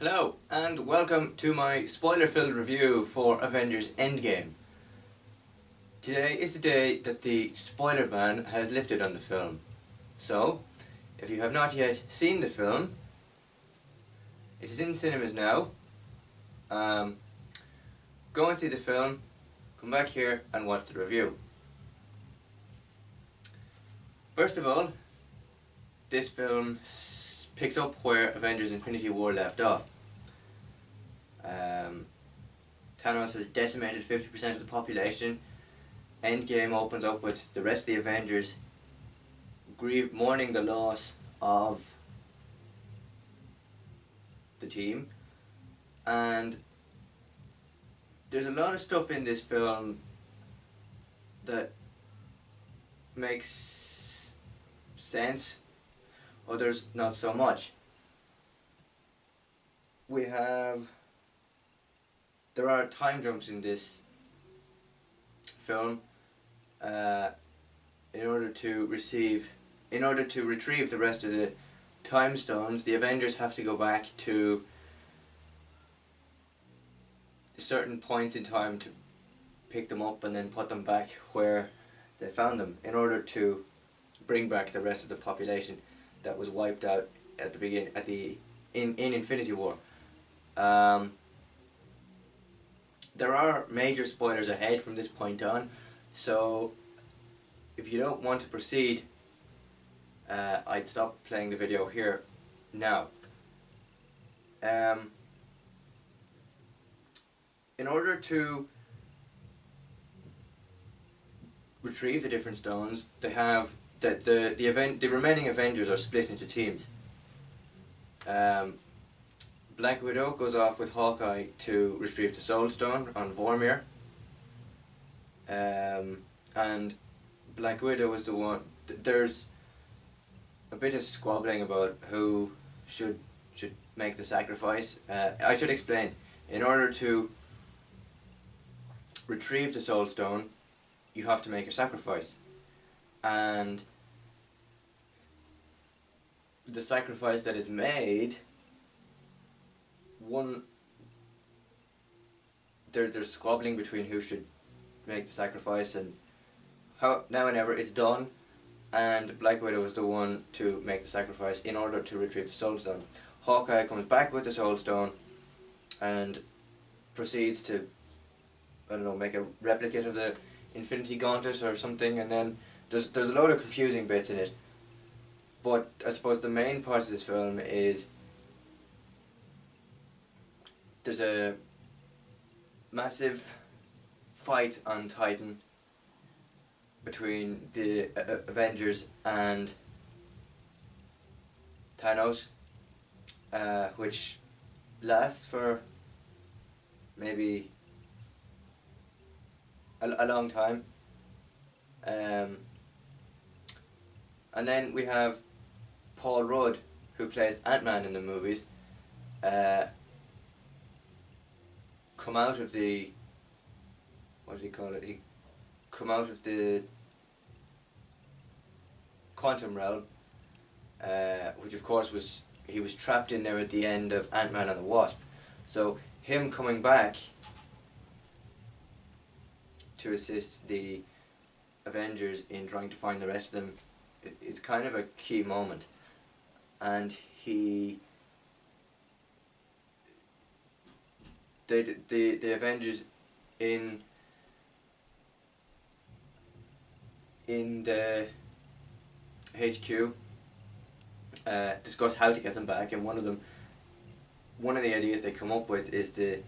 Hello and welcome to my spoiler-filled review for Avengers Endgame. Today is the day that the spoiler ban has lifted on the film. So, if you have not yet seen the film, it is in cinemas now. Go and see the film, come back here and watch the review. First of all, this film picks up where Avengers Infinity War left off. Thanos has decimated 50% of the population. Endgame opens up with the rest of the Avengers mourning the loss of the team, and there's a lot of stuff in this film that makes sense, others not so much. There are time jumps in this film. In order to retrieve the rest of the time stones, the Avengers have to go back to certain points in time to pick them up and then put them back where they found them, in order to bring back the rest of the population that was wiped out at the beginning, in Infinity War. There are major spoilers ahead from this point on, so if you don't want to proceed, I'd stop playing the video here now. In order to retrieve the different stones, they have the remaining Avengers are split into teams. Black Widow goes off with Hawkeye to retrieve the Soul Stone on Vormir, and Black Widow is the one. There's a bit of squabbling about who should make the sacrifice. I should explain. In order to retrieve the Soul Stone, you have to make a sacrifice, and the sacrifice that is made, there's squabbling between who should make the sacrifice and how. Now and ever it's done, and Black Widow is the one to make the sacrifice in order to retrieve the Soul Stone. Hawkeye comes back with the Soul Stone and proceeds to, I don't know, make a replicate of the Infinity Gauntlet or something, and then there's a load of confusing bits in it. But I suppose the main part of this film is there's a massive fight on Titan between the Avengers and Thanos, which lasts for maybe a long time. And then we have Paul Rudd, who plays Ant-Man in the movies, come out of the, what do you call it? He come out of the quantum realm, which of course he was trapped in there at the end of Ant-Man and the Wasp. So him coming back to assist the Avengers in trying to find the rest of them, it's kind of a key moment, and the Avengers in the HQ discuss how to get them back, and one of the ideas they come up with is the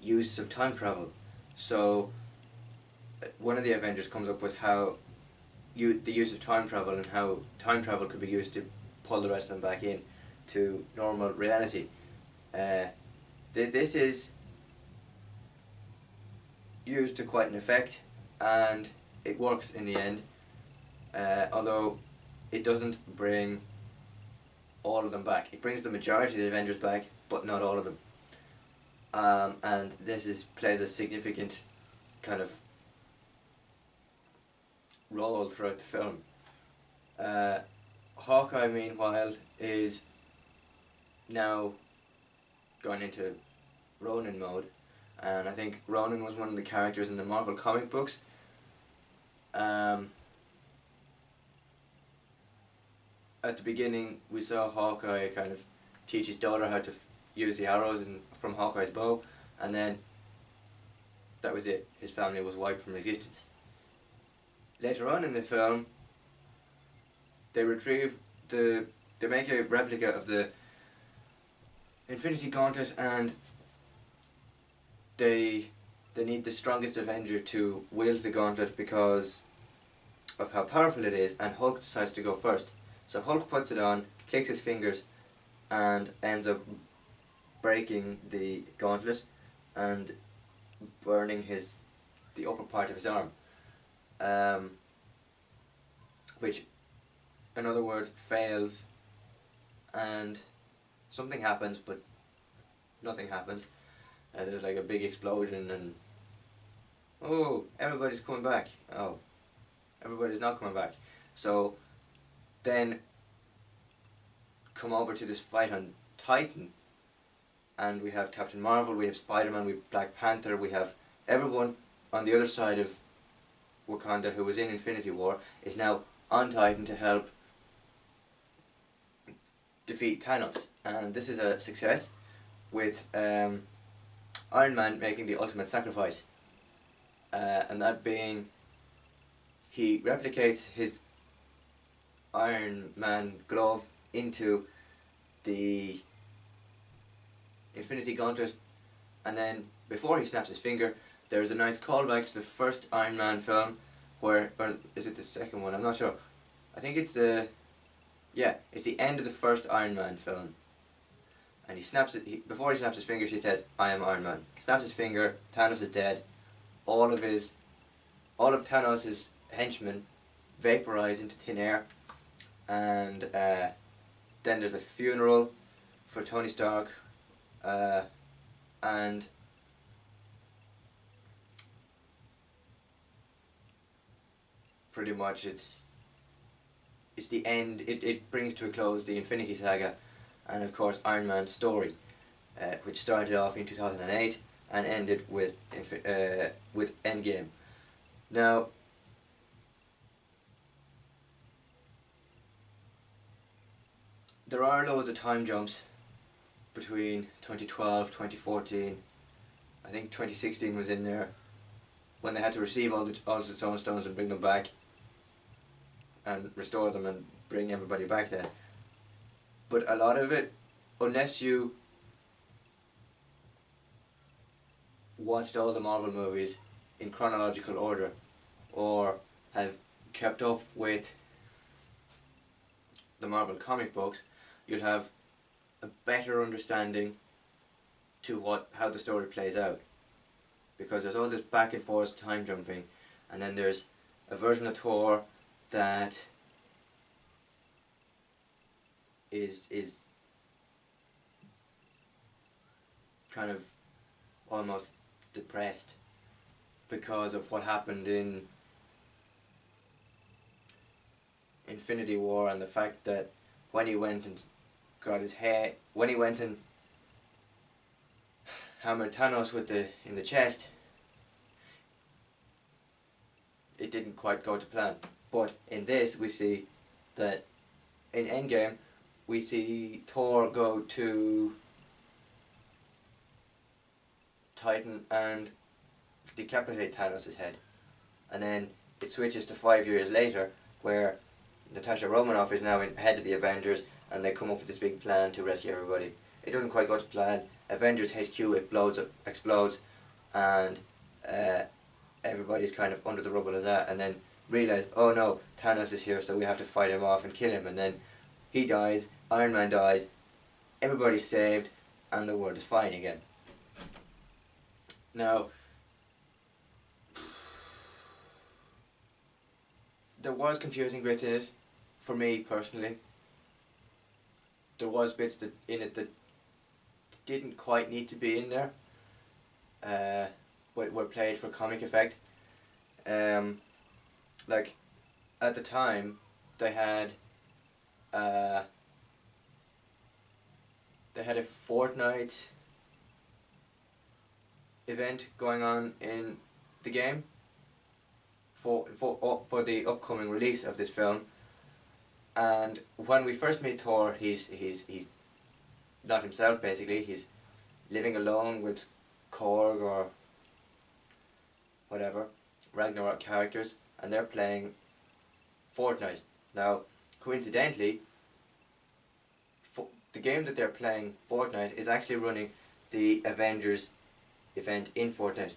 use of time travel. So one of the Avengers comes up with the use of time travel, and how time travel could be used to pull the rest of them back in to normal reality. This is used to quite an effect, and it works in the end, although it doesn't bring all of them back. It brings the majority of the Avengers back, but not all of them. And this plays a significant kind of role throughout the film. Hawkeye, meanwhile, is now gone into Ronin mode, and I think Ronin was one of the characters in the Marvel comic books. At the beginning, we saw Hawkeye kind of teach his daughter how to use the arrows from Hawkeye's bow, and then that was it. His family was wiped from existence. Later on in the film, they make a replica of the Infinity Gauntlet, and they need the strongest Avenger to wield the gauntlet because of how powerful it is, and Hulk decides to go first. So Hulk puts it on, clicks his fingers, and ends up breaking the gauntlet and burning the upper part of his arm. Which, in other words, fails, and something happens, but nothing happens. And there's like a big explosion, and oh, everybody's coming back. Oh, everybody's not coming back. So then come over to this fight on Titan, and we have Captain Marvel, we have Spider-Man, we have Black Panther, we have everyone on the other side of Wakanda who was in Infinity War is now on Titan to help defeat Thanos. And this is a success, with Iron Man making the ultimate sacrifice, and that being, he replicates his Iron Man glove into the Infinity Gauntlet, and then before he snaps his finger, there's a nice callback to the first Iron Man film, or is it the second one? I'm not sure. I think it's it's the end of the first Iron Man film. And he snaps it, before he snaps his fingers, he says, "I am Iron Man." Snaps his finger, Thanos is dead. All of Thanos' henchmen vaporize into thin air, and then there's a funeral for Tony Stark, and pretty much it's the end. It brings to a close the Infinity Saga, and of course Iron Man's story, which started off in 2008 and ended with Endgame. Now, there are loads of time jumps between 2012, 2014. I think 2016 was in there, when they had to receive all the Soul Stones and bring them back and restore them and bring everybody back then. But a lot of it, unless you watched all the Marvel movies in chronological order, or have kept up with the Marvel comic books, you'll have a better understanding to how the story plays out. Because there's all this back and forth time jumping, and then there's a version of Thor that is kind of almost depressed because of what happened in Infinity War, and the fact that when he went and got his head, when he went and hammered Thanos in the chest, it didn't quite go to plan. But in this, we see that in Endgame, we see Thor go to Titan and decapitate Thanos' head, and then it switches to 5 years later, where Natasha Romanoff is now head of the Avengers, and they come up with this big plan to rescue everybody. It doesn't quite go to plan. Avengers HQ explodes, and everybody's kind of under the rubble of that, and then realise, oh no, Thanos is here, so we have to fight him off and kill him, and then he dies, Iron Man dies, everybody's saved, and the world is fine again. Now, there was confusing bits in it, for me personally. There was bits in it that didn't quite need to be in there, but were played for comic effect. Like, at the time, they had a fortnight event going on in the game for the upcoming release of this film. And when we first meet Thor, he's not himself, basically. He's living alone with Korg or whatever, Ragnarok characters, and they're playing Fortnite. Now, coincidentally, the game that they're playing, Fortnite, is actually running the Avengers event in Fortnite.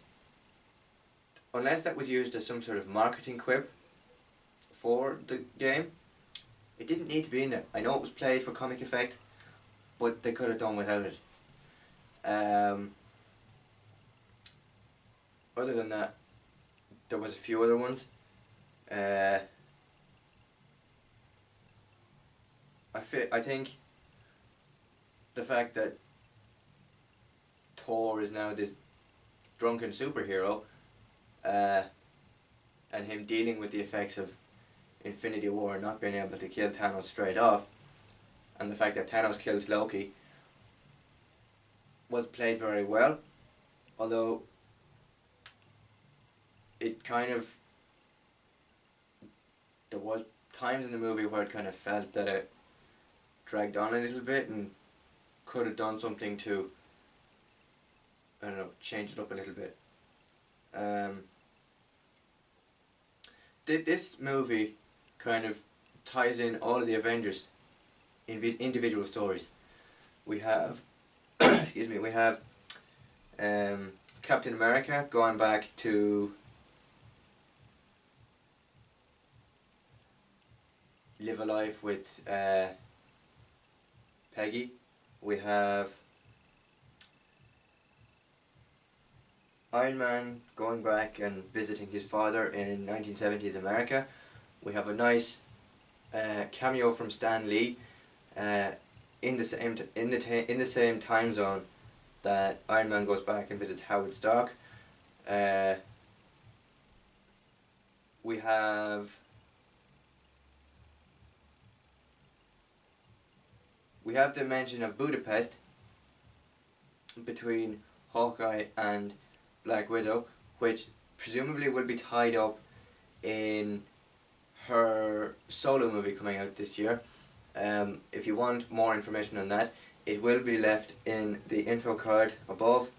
Unless that was used as some sort of marketing quip for the game, it didn't need to be in there. I know it was played for comic effect, but they could have done without it. Other than that, there was a few other ones. I think the fact that Thor is now this drunken superhero, and him dealing with the effects of Infinity War and not being able to kill Thanos straight off, and the fact that Thanos kills Loki, was played very well, although it kind of, there was times in the movie where it kind of felt that it dragged on a little bit and could have done something to, I don't know, change it up a little bit. This movie kind of ties in all of the Avengers individual stories. We have, excuse me, we have Captain America going back to live a life with Peggy. We have Iron Man going back and visiting his father in 1970s America. We have a nice cameo from Stan Lee in the same time zone that Iron Man goes back and visits Howard Stark. We have the mention of Budapest between Hawkeye and Black Widow, which presumably will be tied up in her solo movie coming out this year. If you want more information on that, it will be left in the info card above.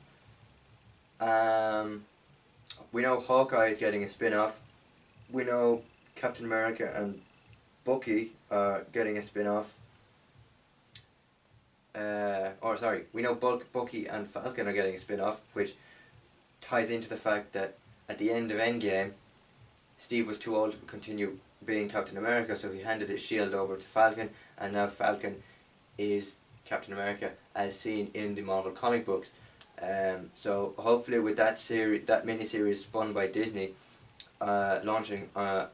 We know Hawkeye is getting a spin-off. We know Captain America and Bucky are getting a spin-off. We know Bucky and Falcon are getting a spin-off, which ties into the fact that at the end of Endgame, Steve was too old to continue being Captain America, so he handed his shield over to Falcon, and now Falcon is Captain America as seen in the Marvel comic books. So hopefully with that mini-series spun by Disney launching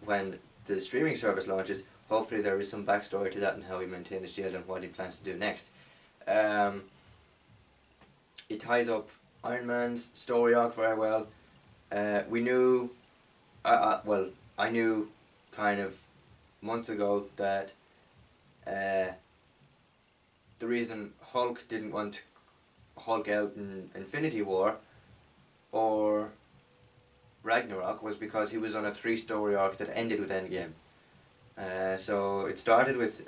when the streaming service launches, hopefully there is some backstory to that and how he maintained the shield and what he plans to do next. It ties up Iron Man's story arc very well. We knew, I knew kind of months ago that the reason Hulk didn't want Hulk out in Infinity War or Ragnarok was because he was on a 3-story arc that ended with Endgame. So it started with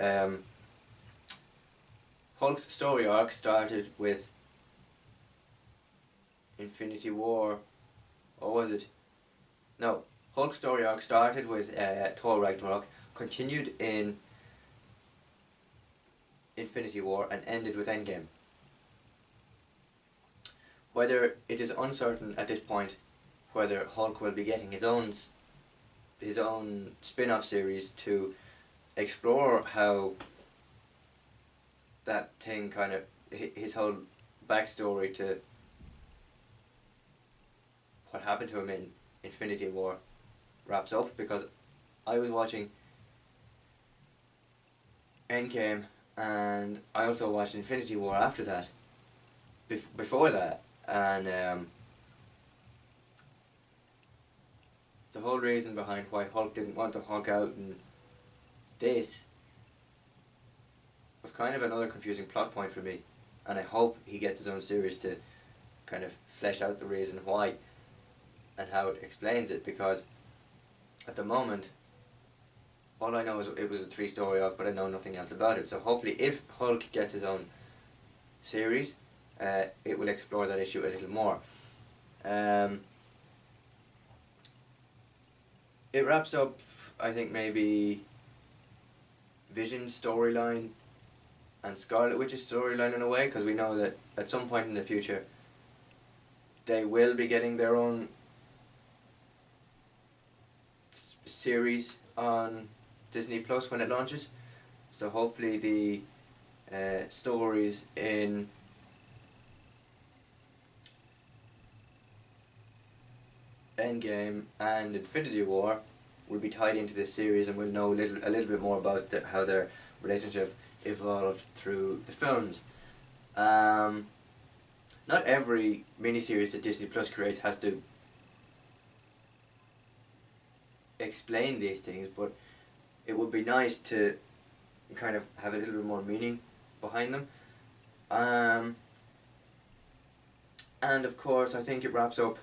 Hulk's story arc started with Infinity War, or was it? No, Hulk's story arc started with Thor Ragnarok, continued in Infinity War, and ended with Endgame. Whether it is uncertain at this point whether Hulk will be getting his own spin-off series to explore how that thing kind of, his whole backstory to what happened to him in Infinity War wraps up, because I was watching Endgame and I also watched Infinity War after that, before that, and the whole reason behind why Hulk didn't want to Hulk out in this was kind of another confusing plot point for me, and I hope he gets his own series to kind of flesh out the reason why and how it explains it, because at the moment all I know is it was a 3-story arc, but I know nothing else about it. So hopefully if Hulk gets his own series, it will explore that issue a little more. It wraps up, I think, maybe Vision's storyline and Scarlet Witch's storyline in a way, because we know that at some point in the future they will be getting their own series on Disney Plus when it launches. So hopefully the stories in Endgame and Infinity War will be tied into this series, and we'll know a little bit more about how their relationship evolved through the films. Not every miniseries that Disney Plus creates has to explain these things, but it would be nice to kind of have a little bit more meaning behind them. And of course, I think it wraps up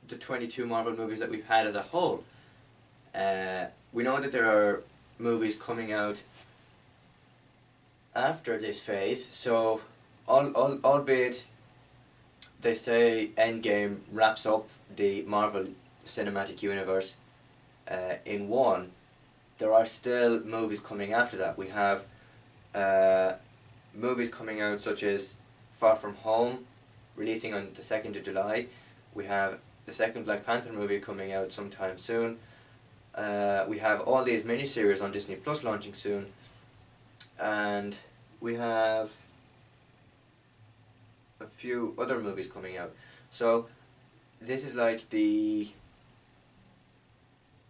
the 22 Marvel movies that we've had as a whole. We know that there are movies coming out after this phase, so albeit they say Endgame wraps up the Marvel Cinematic Universe in one, there are still movies coming after that. We have movies coming out such as Far From Home, releasing on the 2nd of July. We have the second Black Panther movie coming out sometime soon. We have all these miniseries on Disney Plus launching soon. And we have a few other movies coming out. So this is like the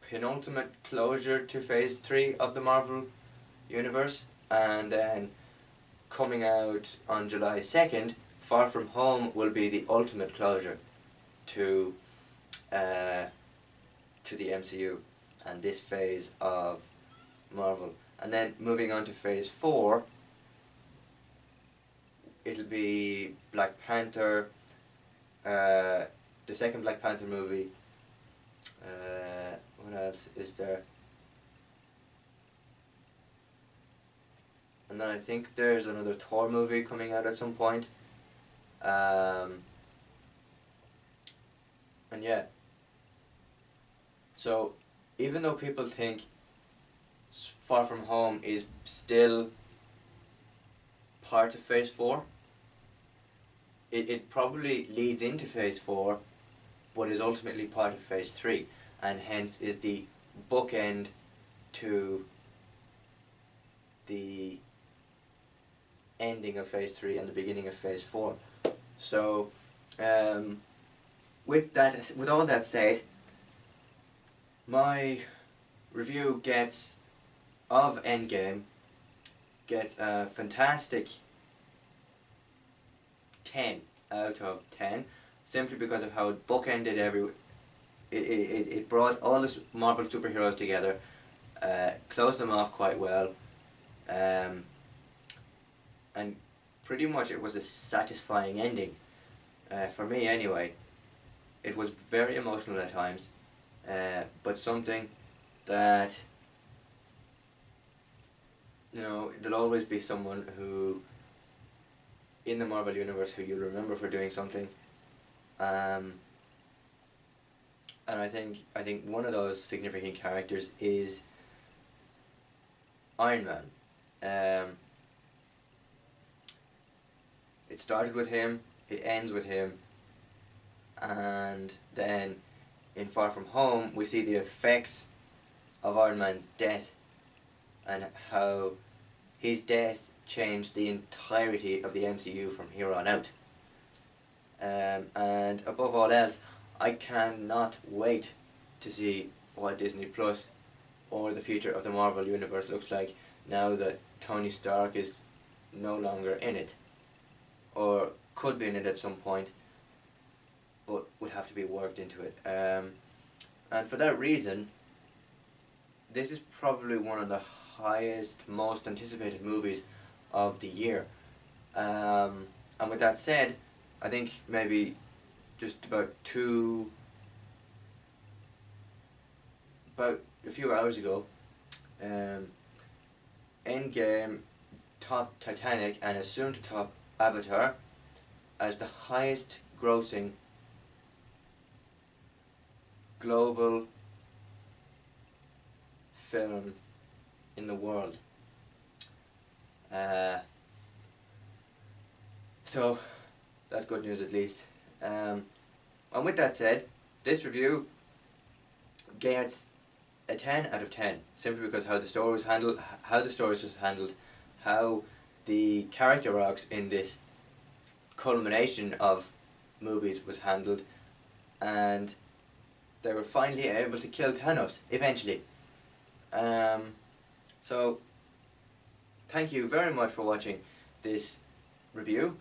penultimate closure to phase 3 of the Marvel universe, and then coming out on July 2nd, Far From Home will be the ultimate closure to the MCU and this phase of Marvel. And then moving on to phase 4, it'll be Black Panther, the second Black Panther movie. What else is there? And then I think there's another Thor movie coming out at some point. And yeah. So even though people think Far From Home is still part of phase 4, it probably leads into phase 4, but is ultimately part of phase 3, and hence is the bookend to the ending of phase 3 and the beginning of phase 4. So with all that said, my review of Endgame gets a fantastic 10 out of 10, simply because of how it bookended it brought all the Marvel superheroes together, closed them off quite well, and pretty much it was a satisfying ending, for me anyway. It was very emotional at times, but something that, you know, there'll always be someone who in the Marvel Universe who you'll remember for doing something, and I think one of those significant characters is Iron Man. It started with him, it ends with him, and then in Far From Home we see the effects of Iron Man's death and how his death changed the entirety of the MCU from here on out. And above all else, I cannot wait to see what Disney Plus or the future of the Marvel Universe looks like now that Tony Stark is no longer in it, or could be in it at some point, but would have to be worked into it. And for that reason, this is probably one of the highest, most anticipated movies of the year. And with that said, I think maybe just about a few hours ago, Endgame topped Titanic and is soon to top Avatar as the highest grossing global film in the world. So that's good news at least. And with that said, this review gets a 10 out of 10 simply because how the story was handled, how the character arcs in this culmination of movies was handled, and they were finally able to kill Thanos eventually. So thank you very much for watching this review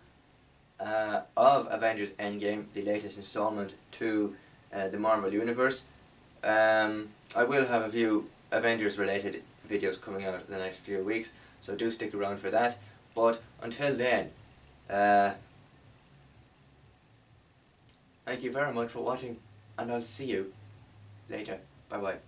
of Avengers Endgame, the latest installment to the Marvel Universe. I will have a few Avengers related videos coming out in the next few weeks, so do stick around for that. But until then, thank you very much for watching, and I'll see you later. Bye bye.